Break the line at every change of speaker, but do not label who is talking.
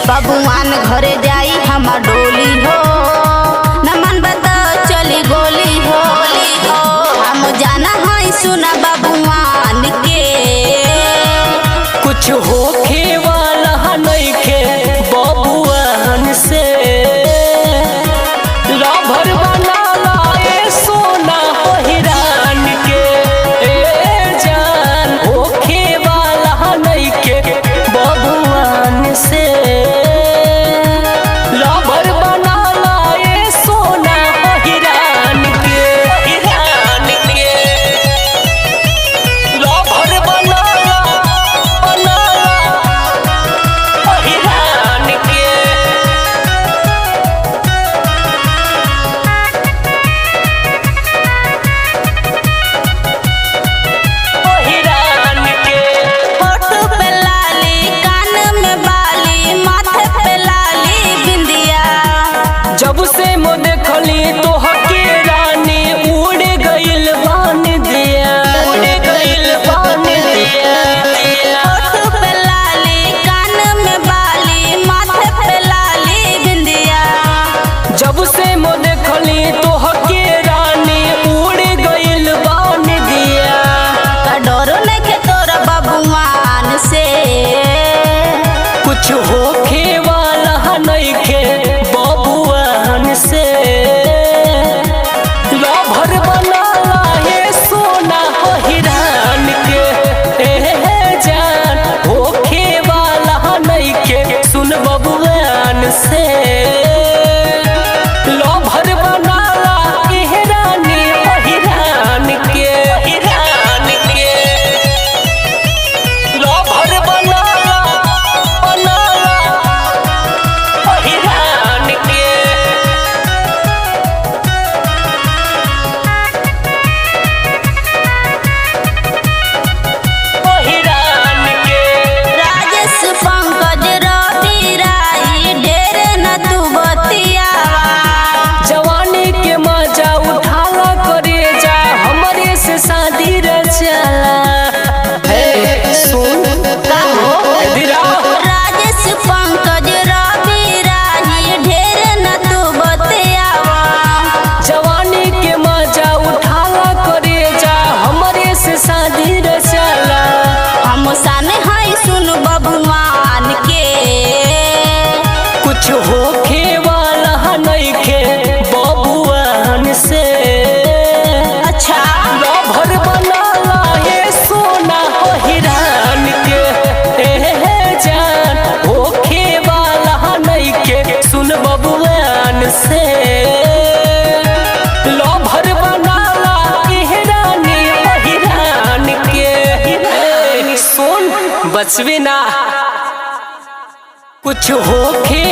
बबुआन घरे जाई हमार डोली हो, न मन बता चली गोली हो। हम जाना है सुना बबुआन के,
कुछ होखे वाला नइखे बबुआन से। राभर बना लाए सोना हिरान के, जान होखे वाला नइखे बबुआन से। राभर बना लाए सोना हिरान के, हिरान के। राभर बना हिरान के।
होठ पे लाली, कान में बाली, माथे पे लाली बिंदिया।
जब से मो देखली तोहके रानी उड़ गइल बान दिया, उड़ गइल बान दिया।
होठ पे लाली, कान में बाली, माथे पे लाली बिंदिया।
जब से मो देखली तोहके रानी उड़ गइल बान दिया।
का डरो नइखे तोरा बबुआन से,
कुछ होखे वाला नइखे बबुआन से। राभर बना लाए सोना हिरान के, जान होखे वाला नइखे सुन बबुआन से। राभर बना लाए रानी हिरान के, हिरान के। राभर बना हिरान के। हिरान के।
राजेश पंकज रवि राई, ढेर न तू बतियावा।
जवानी के मजा उठाला करे जा, हमरे से शादी रचला। सुन
का हो?
दिरा
राजेश पंकज रवि राई, ढेर न तू बतियावा।
जवानी के मजा उठाला करे जा, हमरे से शादी रचला।
हम साने है सुन बबुआन के,
कुछ होखे वाला नइखे बबुआन से।
अच्छा
राभर बना लाए सोना हिरान के, जान होखे वाला नइखे सुन बबुआन से। राभर बना लाए रानी हिरान के, सुन बचवे ना। कुछ होखे